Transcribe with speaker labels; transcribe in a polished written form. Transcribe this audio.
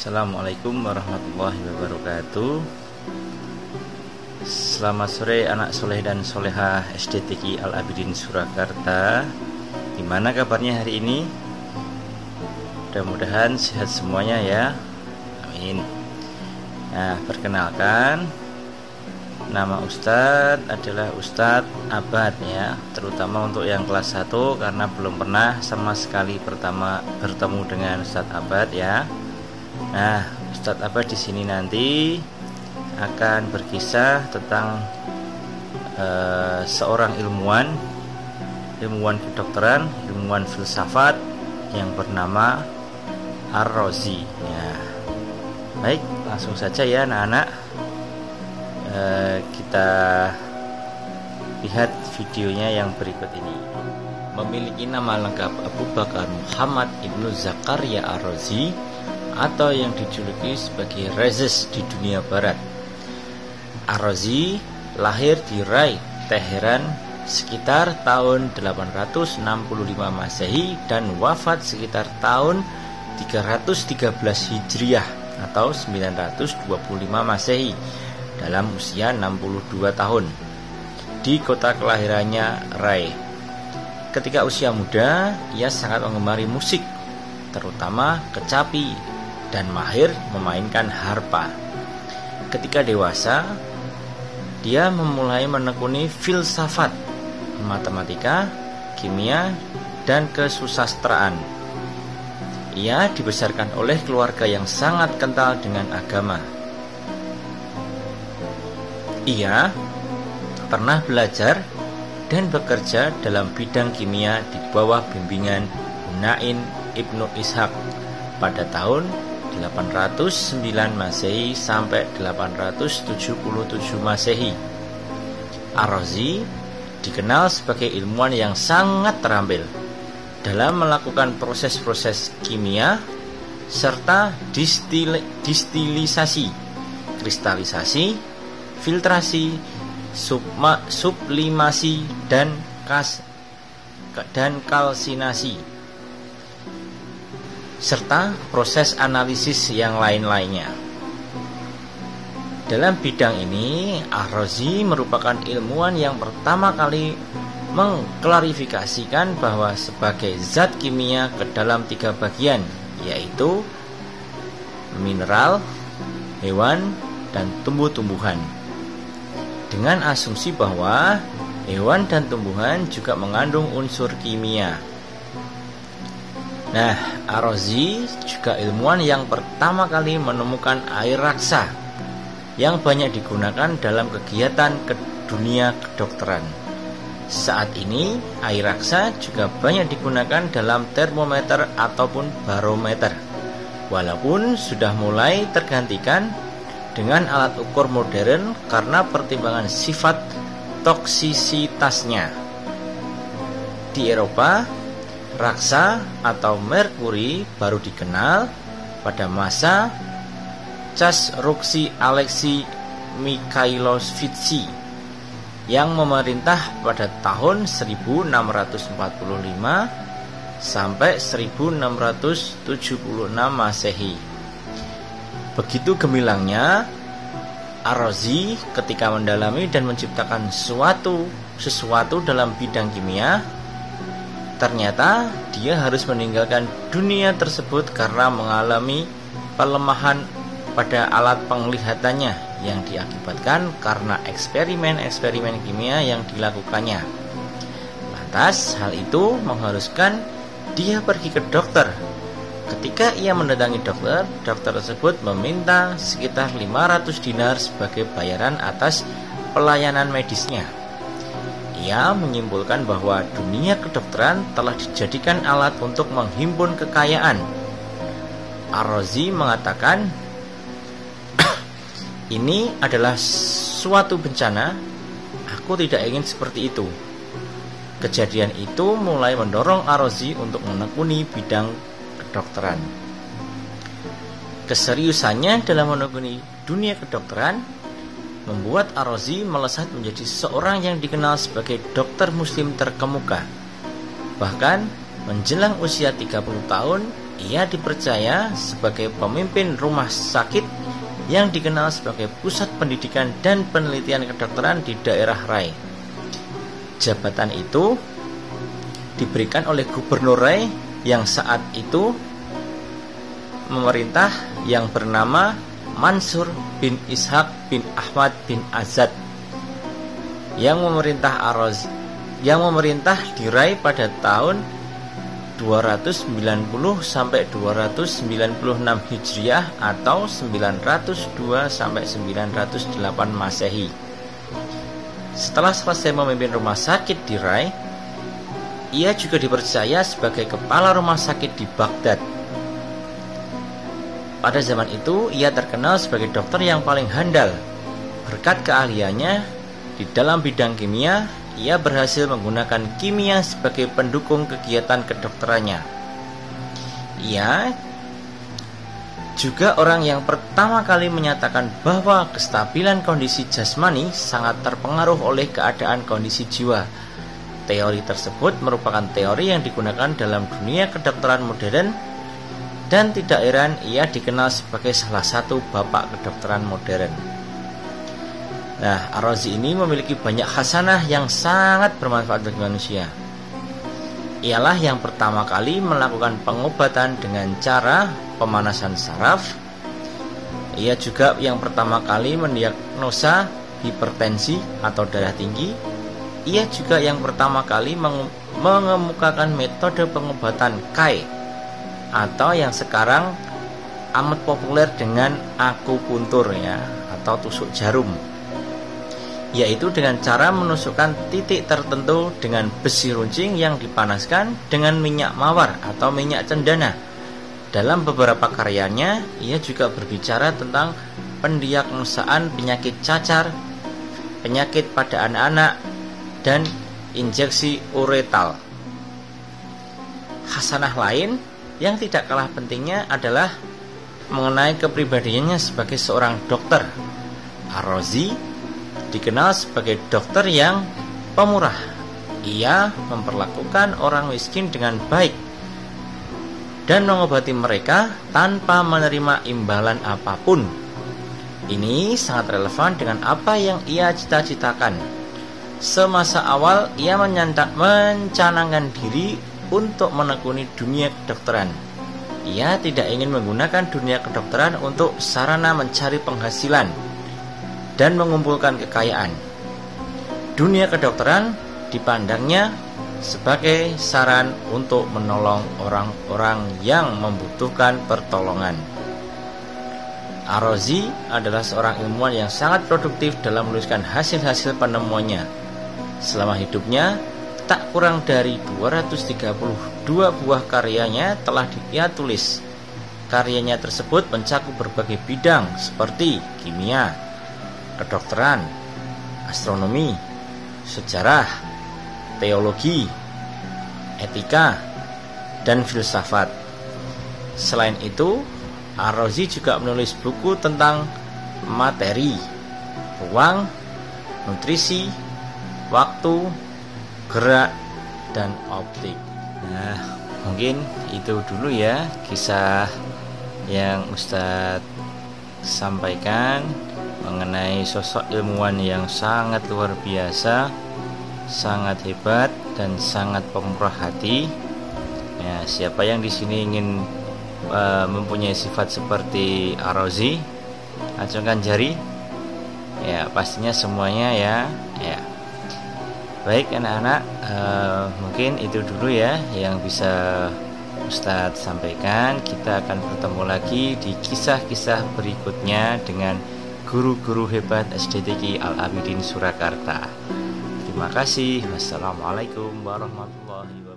Speaker 1: Assalamualaikum warahmatullahi wabarakatuh. Selamat sore anak soleh dan solehah SD TQ Al Abidin Surakarta. Gimana kabarnya hari ini? Mudah-mudahan sehat semuanya ya. Amin. Nah, perkenalkan, nama Ustadz adalah Ustadz Abad ya, terutama untuk yang kelas 1 karena belum pernah sama sekali bertemu dengan Ustadz Abad ya. Nah, Ustadz Abad di sini nanti akan berkisah tentang seorang ilmuwan kedokteran, ilmuwan filsafat yang bernama Ar-Razi ya. Baik, langsung saja ya anak-anak, kita lihat videonya yang berikut ini. Memiliki nama lengkap Abu Bakar Muhammad Ibnu Zakaria Ar-Razi atau yang dijuluki sebagai Rezes di dunia barat. Ar-Razi lahir di Rai, Teheran sekitar tahun 865 Masehi dan wafat sekitar tahun 313 Hijriah atau 925 Masehi dalam usia 62 tahun di kota kelahirannya Rai. Ketika usia muda, ia sangat mengemari musik, terutama kecapi, dan mahir memainkan harpa. Ketika dewasa, dia memulai menekuni filsafat, matematika, kimia, dan kesusastraan. Ia dibesarkan oleh keluarga yang sangat kental dengan agama. Ia pernah belajar dan bekerja dalam bidang kimia di bawah bimbingan Hunain Ibnu Ishaq pada tahun 809 Masehi sampai 877 Masehi. Ar-Razi dikenal sebagai ilmuwan yang sangat terampil dalam melakukan proses-proses kimia serta distilisasi, kristalisasi, filtrasi, sublimasi, dan kalsinasi, serta proses analisis yang lain-lainnya. Dalam bidang ini, Ar-Razi merupakan ilmuwan yang pertama kali mengklarifikasikan bahwa sebagai zat kimia ke dalam 3 bagian, yaitu mineral, hewan, dan tumbuh-tumbuhan, dengan asumsi bahwa hewan dan tumbuhan juga mengandung unsur kimia. Nah, Ar-Razi juga ilmuwan yang pertama kali menemukan air raksa yang banyak digunakan dalam kegiatan dunia kedokteran. Saat ini, air raksa juga banyak digunakan dalam termometer ataupun barometer, walaupun sudah mulai tergantikan dengan alat ukur modern karena pertimbangan sifat toksisitasnya. Di Eropa, raksa atau merkuri baru dikenal pada masa Cas Ruxi Alexei Mikhailovich yang memerintah pada tahun 1645 sampai 1676 Masehi. Begitu gemilangnya Ar-Razi ketika mendalami dan menciptakan sesuatu dalam bidang kimia. Ternyata dia harus meninggalkan dunia tersebut karena mengalami pelemahan pada alat penglihatannya yang diakibatkan karena eksperimen-eksperimen kimia yang dilakukannya. Lantas hal itu mengharuskan dia pergi ke dokter. Ketika ia mendatangi dokter tersebut meminta sekitar 500 dinar sebagai bayaran atas pelayanan medisnya. Ia menyimpulkan bahwa dunia kedokteran telah dijadikan alat untuk menghimpun kekayaan. Ar-Razi mengatakan, ini adalah suatu bencana, aku tidak ingin seperti itu. Kejadian itu mulai mendorong Ar-Razi untuk menekuni bidang kedokteran. Keseriusannya dalam menekuni dunia kedokteran membuat Ar-Razi melesat menjadi seorang yang dikenal sebagai dokter muslim terkemuka. Bahkan menjelang usia 30 tahun, ia dipercaya sebagai pemimpin rumah sakit yang dikenal sebagai pusat pendidikan dan penelitian kedokteran di daerah Rai. Jabatan itu diberikan oleh Gubernur Rai yang saat itu memerintah, yang bernama Mansur bin Ishaq bin Ahmad bin Azad, yang memerintah di Rai pada tahun 290 sampai 296 Hijriah atau 902 sampai 908 Masehi. Setelah selesai memimpin rumah sakit di Rai, ia juga dipercaya sebagai kepala rumah sakit di Baghdad. Pada zaman itu, ia terkenal sebagai dokter yang paling handal. Berkat keahliannya di dalam bidang kimia, ia berhasil menggunakan kimia sebagai pendukung kegiatan kedokterannya. Ia juga orang yang pertama kali menyatakan bahwa kestabilan kondisi jasmani sangat terpengaruh oleh keadaan kondisi jiwa. Teori tersebut merupakan teori yang digunakan dalam dunia kedokteran modern, dan tidak heran ia dikenal sebagai salah satu bapak kedokteran modern. Nah, Ar-Razi ini memiliki banyak hasanah yang sangat bermanfaat bagi manusia. Ialah yang pertama kali melakukan pengobatan dengan cara pemanasan saraf. Ia juga yang pertama kali mendiagnosa hipertensi atau darah tinggi. Ia juga yang pertama kali mengemukakan metode pengobatan KAI atau yang sekarang amat populer dengan akupuntur ya, atau tusuk jarum, yaitu dengan cara menusukkan titik tertentu dengan besi runcing yang dipanaskan dengan minyak mawar atau minyak cendana. Dalam beberapa karyanya, ia juga berbicara tentang pendiagnosaan penyakit cacar, penyakit pada anak-anak, dan injeksi uretal. Hasanah lain yang tidak kalah pentingnya adalah mengenai kepribadiannya sebagai seorang dokter. Ar-Razi dikenal sebagai dokter yang pemurah. Ia memperlakukan orang miskin dengan baik dan mengobati mereka tanpa menerima imbalan apapun. Ini sangat relevan dengan apa yang ia cita-citakan. Semasa awal ia mencanangkan diri untuk menekuni dunia kedokteran. Ia tidak ingin menggunakan dunia kedokteran untuk sarana mencari penghasilan dan mengumpulkan kekayaan. Dunia kedokteran dipandangnya sebagai saran untuk menolong orang-orang yang membutuhkan pertolongan. Ar-Razi adalah seorang ilmuwan yang sangat produktif dalam menuliskan hasil-hasil penemuannya. Selama hidupnya, tak kurang dari 232 buah karyanya telah ia tulis. Karyanya tersebut mencakup berbagai bidang seperti kimia, kedokteran, astronomi, sejarah, teologi, etika, dan filsafat. Selain itu, Ar-Razi juga menulis buku tentang materi, ruang, nutrisi, waktu, gerak, dan optik. Nah, mungkin itu dulu ya kisah yang Ustadz sampaikan mengenai sosok ilmuwan yang sangat luar biasa, sangat hebat, dan sangat pemurah hati. Ya, siapa yang di sini ingin mempunyai sifat seperti Ar-Razi, acungkan jari. Ya, pastinya semuanya ya. Baik anak-anak, mungkin itu dulu ya yang bisa Ustadz sampaikan. Kita akan bertemu lagi di kisah-kisah berikutnya dengan guru-guru hebat SDTQ Al-Abidin Surakarta. Terima kasih. Wassalamualaikum warahmatullahi wabarakatuh.